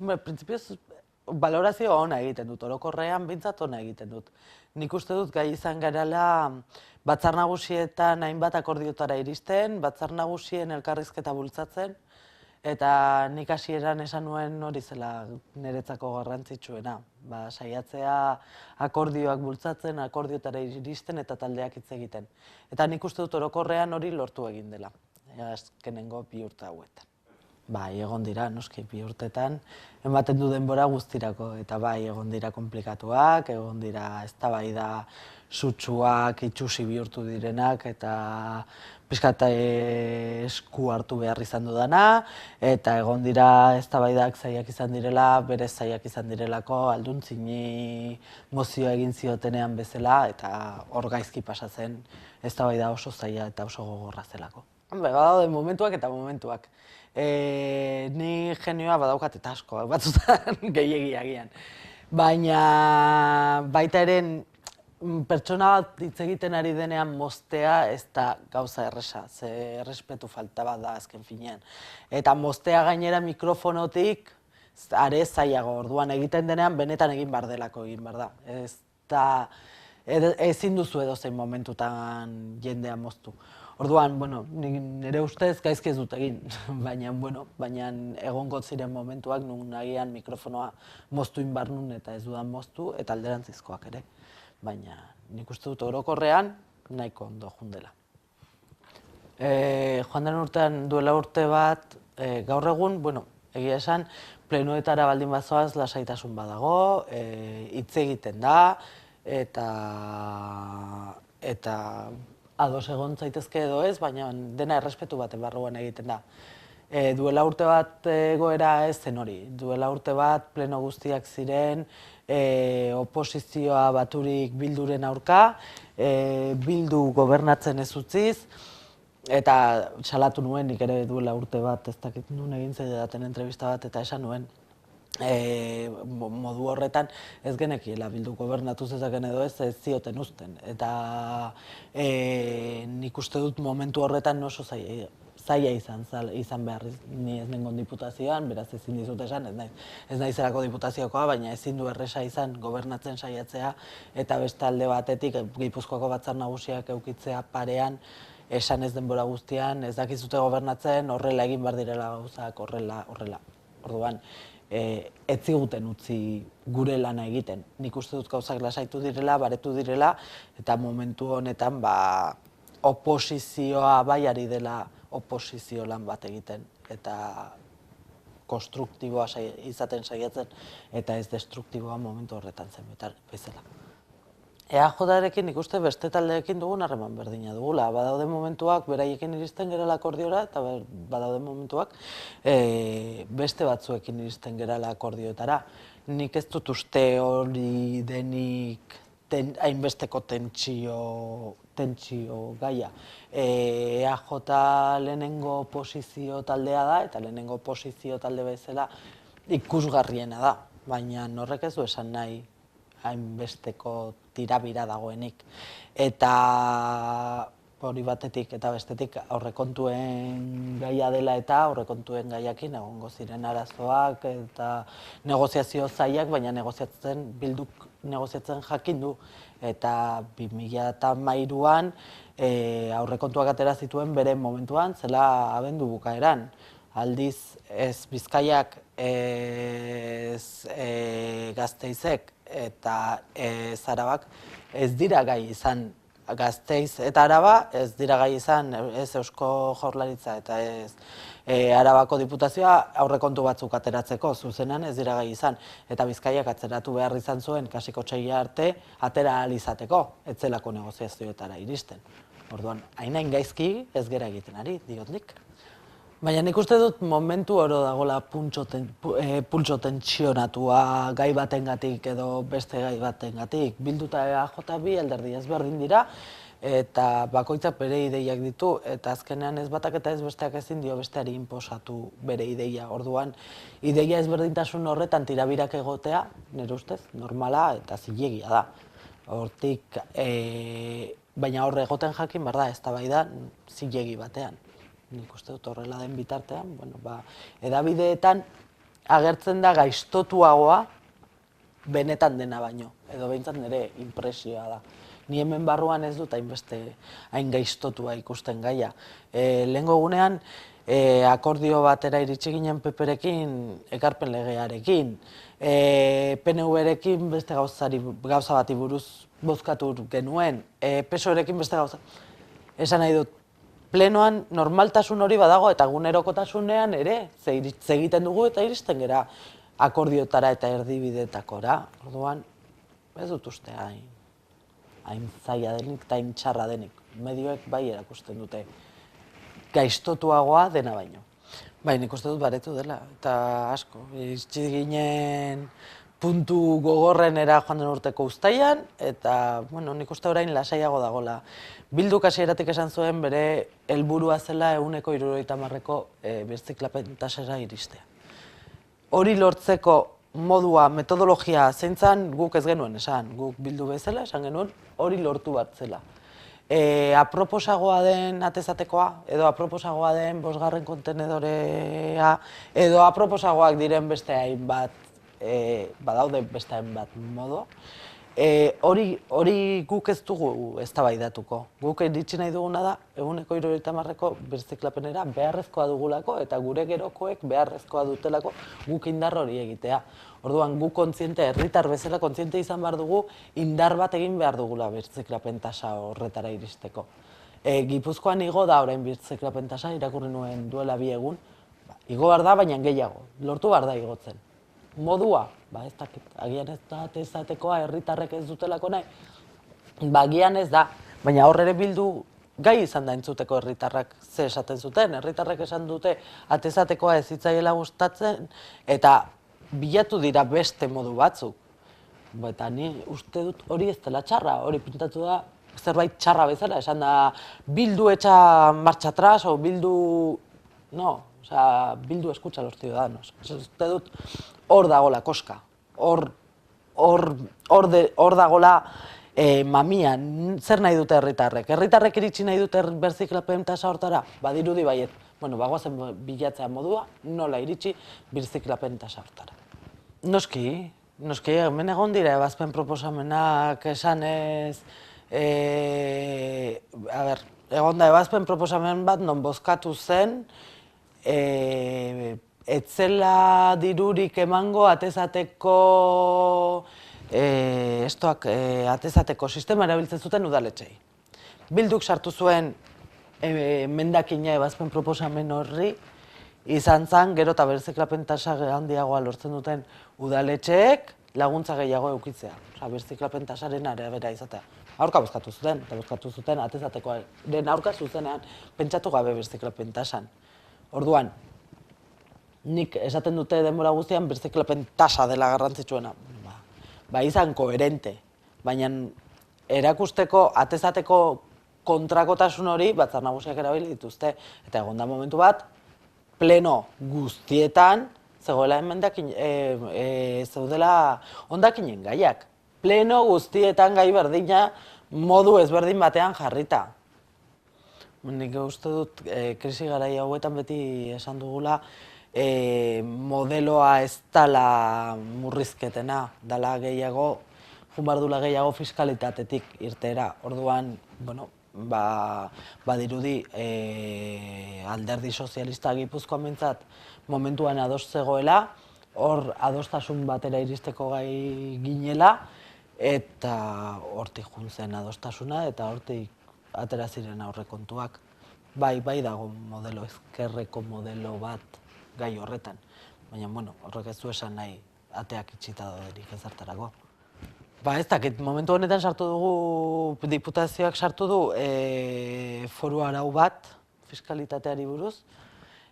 Printzipioz, balorazio ona egiten dut, orokorrean bintzat ona egiten dut. Nik uste dut gai izan garela batzar nagusietan hainbat akordiotara iristen, batzar nagusien elkarrizketa bultzatzen, eta nik hasieran esan nuen hori zela niretzako garrantzitsuena. Saiatzea akordioak bultzatzen, akordiotara iristen eta taldeak hitz egiten. Eta nik uste dut orokorrean hori lortu egin dela, azkenengo 2 urte hauetan. Bai, egon dira, noski, 2 urtetan, ematen du denbora guztirako, eta bai, egon dira komplikatuak, egon dira eztabaida sutsuak, itsusi bihurtu direnak, eta pixkat esku hartu behar izan dudana, eta egon dira eztabaidak zailak izan direla, berez zailak izan direlako, alduntzini mozioa egin ziotenean bezala, eta hor gaizki pasatzen eztabaida oso zaila eta oso gogorra zelako. Badaude momentuak eta momentuak. Ni genioa badaukat eta asko, batzutan gehiagian. Baina baita ere pertsona bat hitz egiten ari denean moztea ez da gauza erresa, ze errespetu falta bat da azken finean. Eta moztea gainera mikrofonotik are zailago, orduan egiten denean benetan egin behar delako egin behar da. Ezin duzu edozein momentutan jendea moztu. Orduan, nire ustez gaizki ez dut egin, baina egongo ziren momentuak nun nagian mikrofonoa moztu inbar nun eta ez dudan moztu, eta alderantzizkoak ere. Baina nik uste dut orokorrean nahiko ondo jundela. Joan den urtean duela urte bat, gaur egun, egia esan, plenoetara baldin bazoaz lasaitasun badago, hitz egiten da, eta ados egon zaitezke edo ez, baina dena errespetu baten barruan egiten da. Duela urte bat egoera ez zen hori. Duela urte bat pleno guztiak ziren oposizioa baturik Bilduren aurka, Bildu gobernatzen ez utziz, eta salatu nuen nik ere duela urte bat, ez dakit nuen egin zidaten entrevista bat, eta esan nuen modu horretan ez genekiela Bildu gobernatu zezaken edo ez zioten uzten. Eta nik uste dut momentu horretan oso zaila izan behar, ni ez nengon diputazioan, beraz ezin dizut esan, ez naizelako diputaziokoa, baina ezin du erresa izan gobernatzen saiatzea, eta beste alde batetik Gipuzkoako batzar nagusiak eukitzea parean, esan ez denbora guztian, ez dakizute gobernatzen, horrela egin behar direla gauzak, horrela. Orduan, ez ziguten utzi gure lana egiten. Nik uste dut gauzak lasaitu direla, baretu direla, eta momentu honetan oposizioa bai ari dela oposizio lan bat egiten, eta konstruktiboa izaten saiatzen, eta ez destruktiboa momentu horretan zen bezala. EAJarekin nik uste beste taldeekin dugun harreman berdina dugula. Badaude momentuak beraiekin iristen gerala akordiora, eta badaude momentuak beste batzuekin iristen gerala akordioetara. Nik ez dut uste hori denik hainbesteko tentsio gaia. EAJ lehenengo oposizio taldea da, eta lehenengo oposizio talde bezala ikusgarriena da, baina horrek ez du esan nahi hainbesteko tirabira dagoenik. Eta hori batetik eta bestetik aurrekontuen gaia dela eta aurrekontuen gaiakin egongo ziren arazoak eta negoziazio zailak, baina Bilduk negoziatzen jakin du. Eta 2013an aurrekontuak atera zituen bere momentuan, zela abendu bukaeran. Aldiz ez Bizkaiak, ez Gasteizek eta ez Arabak ez dira gai izan, Gasteiz eta Araba ez dira gai izan, ez Eusko Jaurlaritza eta ez Arabako diputazioa aurrekontu batzuk ateratzeko, zuzenan ez dira gai izan, eta Bizkaiak atzeratu behar izan zuen kasiko txaila arte atera ahal izateko, ez zelako negoziazioetara iristen. Orduan, hain gaizki ez gera egiten ari, diot nik. Baina nik uste dut momentu oro dagoela pultso tentsionatua gai batengatik edo beste gai batengatik. Bildu eta EAJ bi alderdi ezberdin dira, eta bakoitzak bere ideiak ditu, eta azkenean ez batak eta ez besteak ezin dio besteari inposatu bere ideia. Orduan, ideia ezberdintasun horretan tirabirak egotea, nire ustez, normala eta zilegia da. Hortik, baina horre egoten jakin behar da, eztabaida zilegi batean. Nik uste dut horrela den bitartean, edabideetan agertzen da gaiztotuagoa benetan dena baino, edo behintzat nire impresioa da. Ni hemen barruan ez dut hain gaiztotua ikusten gaia. Lehengo egunean, akordio batera iritsi ginen Peperekin, ekarpen legearekin. PNV-rekin beste gauza bati buruz bozkatu genuen. PSOE-rekin beste gauza. Esan nahi dut, plenoan normaltasun hori badago eta egunerokotasunean ere, ze egiten dugu eta iristen gera akordiotara eta erdibidetakora. Orduan, ez dut uste hain zaila denik eta hain txarra denik. Medioek bai erakusten dute gaiztotuagoa dena baino. Bai, nik uste dut baretu dela, eta asko. Iritsi ginen puntu gogorrenera joan den urteko uztailan, eta nik uste orain lasaiago dagoela. Bilduk hasieratik esan zuen bere helburua zela 170ko birziklapen tasara iristea. Hori lortzeko modua, metodologia zeintzan guk ez genuen esan, guk Bildu bezala esan genuen hori lortu bat zela. Aproposagoa den atezatekoa, edo aproposagoa den 5. kontenedorea, edo aproposagoak diren beste hainbat, badaude beste hainbat modo, hori guk ez dugu eztabaidatuko. Guk iritsi nahi duguna da, 170ko birziklapenera beharrezkoa dugulako eta gure gerokoek beharrezkoa dutelako guk indar hori egitea. Orduan, guk kontziente, herritar bezala kontziente izan behar dugu, indar bat egin behar dugula birziklapen tasa horretara iristeko. Gipuzkoan igo da orain birziklapen tasa, irakurri nuen duela 2 egun, igo behar da, baina gehiago, lortu behar da igotzen. Modua, ez dakit, agian ez da atezatekoa herritarrek ez dutelako nahi, agian ez da, baina hor ere Bildu gai izan da entzuteko herritarrak ze esaten zuten, herritarrek esan dute atezatekoa ez zitzaiela gustatzen, eta bilatu dira beste modu batzuk. Eta ni uste dut hori ez dela txarra, hori pintatu da zerbait txarra bezala, esan da Bildu etxa marcha atrás, o Bildu... No, Bildu escucha a los ciudadanos. Uste dut hor dagola koska, hor dagola mamia, zer nahi dute herritarrek? Herritarrek iritsi nahi dute birziklapen tasa hortara? Badirudi baiet. Bagoazen bilatzea modua, nola iritsi birziklapen tasa hortara. Noski, hemen egon dira ebazpen proposamenak esanez... Egon da ebazpen proposamen bat non bozkatu zen, etzela dirurik emango atezateko sistema erabiltzen zuten udaletxei. Bilduk sartu zuen emendakina ebazpen proposamen horri, izan zen gero eta birziklapen tasa handiagoa lortzen duten udaletxeek laguntza gehiago eukitzea. Birziklapen tasaren arabera izatea. Aurka bozkatu zuten, eta bozkatu zuten atezatekoaren aurka zuzenean pentsatu gabe birziklapen tasan. Orduan, nik esaten dute denbora guztian birziklapen tasa dela garrantzitsuena. Izan koherente, baina erakusteko atezateko kontrakotasun hori Batzar Nagusiak erabili dituzte. Eta egon da momentu bat, pleno guztietan zegoela zeudela hondakinen gaiak. Pleno guztietan gai berdina modu ezberdin batean jarrita. Nik uste dut krisi garai hauetan beti esan dugula modeloa ez dela murrizketena, dela gehiago, jumardula gehiago fiskalitatetik irtera. Orduan, badirudi alderdi sozialista Gipuzkoan behintzat momentuan ados zegoela, hor adostasun batera iristeko gai ginela, eta hortik juntzen adostasuna, eta hortik atera ziren aurrekontuak. Bai dago modelo, ezkerreko modelo bat gai horretan. Baina, horrek ez du esan nahi ateak itxita dauderik ezartarako. Ez dakit, momentu honetan sartu dugu, diputazioak sartu du foru arau bat, fiskalitateari buruz,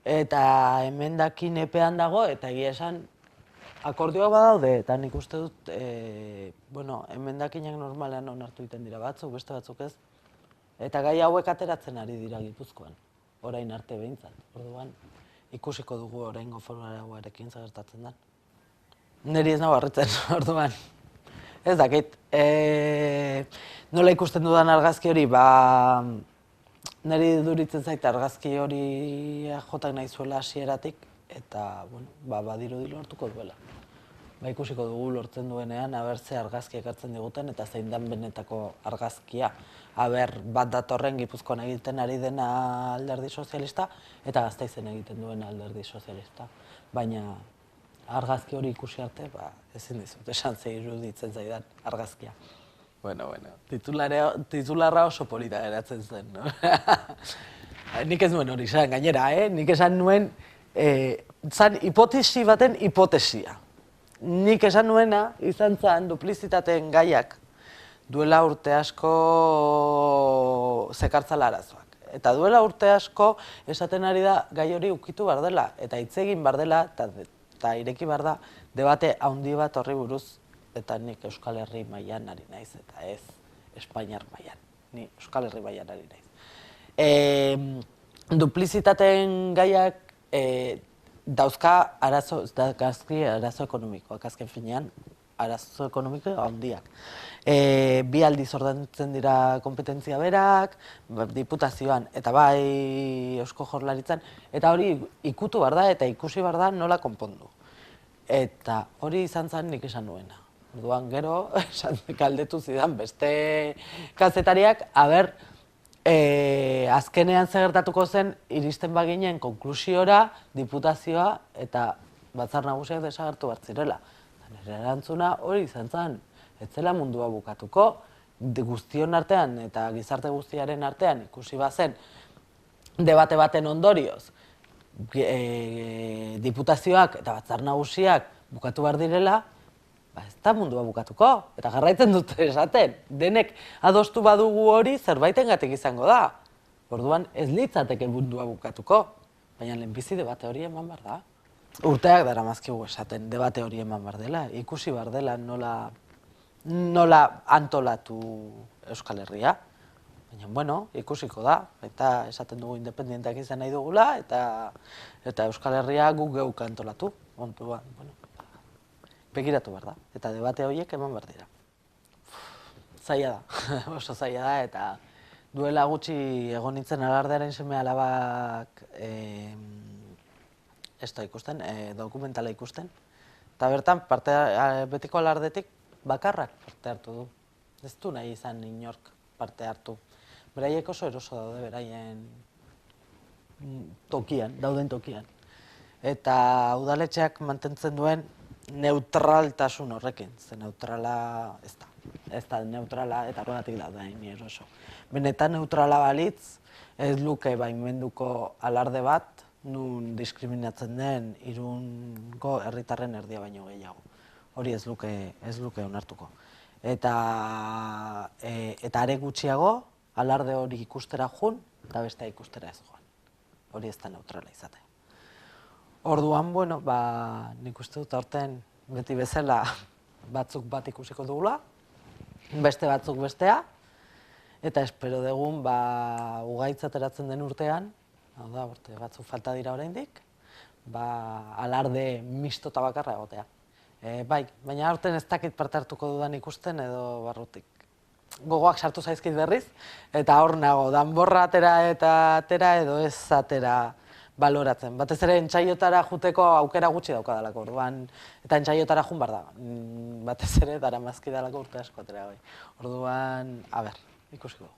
eta emendakin epean dago, eta egia esan akordioak badaude, eta nik uste dut, emendakinak normalean onartu egiten dira batzuk, beste batzuk ez. Eta gai hauek ateratzen ari dira Gipuzkoan, orain arte behintzat. Orduan, ikusiko dugu oraingo foru arauarekin zagertatzen da. Neri ez nago harritzen, orduan. Ez dakit, nola ikusten dudan argazki hori, neri duritzen zait argazki hori jotak nahi zuela hasieratik, eta, bueno, badirudi lortuko duela. Ba, ikusiko dugu lortzen duenean, ze argazki ekartzen diguten, eta zein den benetako argazkia. Bat datorren Gipuzkoan egiten ari dena Alderdi Sozialista, eta Gasteizen egiten duen Alderdi Sozialista. Baina argazki hori ikusi arte, ezin dizut, esan ze iruditzen zaidan argazkia. Bueno, titularra oso polita geratzen zen, no? Nik ez nuen hori esan gainera, nik esan nuen, zan hipotesi baten hipotesia. Nik esan nuena izan zen duplizitateen gaiak duela urte asko zekartzala arazoak. Eta duela urte asko esaten ari da gai hori ukitu behar dela, eta hitz egin behar dela, eta ireki behar da, debate handi bat horri buruz, eta nik Euskal Herri mailan ari naiz, eta ez Espainiar mailan. Ni Euskal Herri mailan ari naiz. Duplizitateen gaiak dauzka arazo ekonomikoak, azken finean, arazo ekonomiko handiak. Bi aldiz ordaintzen dira konpetentzia berak, diputazioan, eta bai Eusko Jaurlaritzan, eta hori ikutu behar da, eta ikusi behar da nola konpondu. Eta hori izan zen nik esan nuena. Orduan gero, galdetu zidan beste kazetariak, azkenean gertatuko zen iristen baginen konklusiora, diputazioa eta batzar nagusiak desagertu behar zirela. Nire erantzuna hori izan zen, ez zela mundua bukatuko, guztion artean eta gizarte guztiaren artean ikusi bazen debate baten ondorioz, diputazioak eta batzar nagusiak bukatu behar direla, ez da mundua bukatuko, eta jarraitzen dute esaten. Denek adostu badugu hori zerbaitengatik izango da. Orduan ez litzateke mundua bukatuko, baina lehenbizi debate hori eman behar da. Urteak daramazkigu esaten debate hori eman behar dela, ikusi behar dela nola antolatu Euskal Herria. Baina, bueno, ikusiko da, eta esaten dugu independienteak izan nahi dugula, eta Euskal Herria guk geuk antolatu. Begiratu behar da, eta debate horiek eman behar dira. Zaila da, oso zaila da, eta duela gutxi egon nintzen alardearen seme alabak ikusten, dokumentala ikusten, eta bertan betiko alardetik bakarrak parte hartu du. Ez du nahi izan inork parte hartu. Beraiek oso eroso daude beraien dauden tokian. Eta udaletxeak mantentzen duen neutraltasun horrekin, ze neutrala ez da. Ez da neutrala eta horregatik da ni eroso. Benetan neutrala balitz, ez luke baimenduko alarde bat, nun diskriminatzen den Irungo herritarren erdia baino gehiago. Hori ez luke onartuko. Eta are gutxiago, alarde hori ikustera joan, eta bestea ikustera ez joan. Hori ez da neutrala izatea. Orduan, nik uste dut aurten beti bezala batzuk bat ikusiko dugula, beste batzuk bestea, eta espero dugun ugaitz ateratzen den urtean, batzuk falta dira oraindik, alarde misto eta bakarra egotea. Baina aurten ez dakit parte hartuko dudan ikusten edo barrutik. Gogoak sartu zaizkit berriz, eta hor nago, danborra atera edo ez atera baloratzen. Batez ere entzaiotara juteko aukera gutxi daukadalako, orduan, eta entzaiotara jun behar da. Batez ere daramazki dalako urte asko atera gai. Orduan, ikusiko.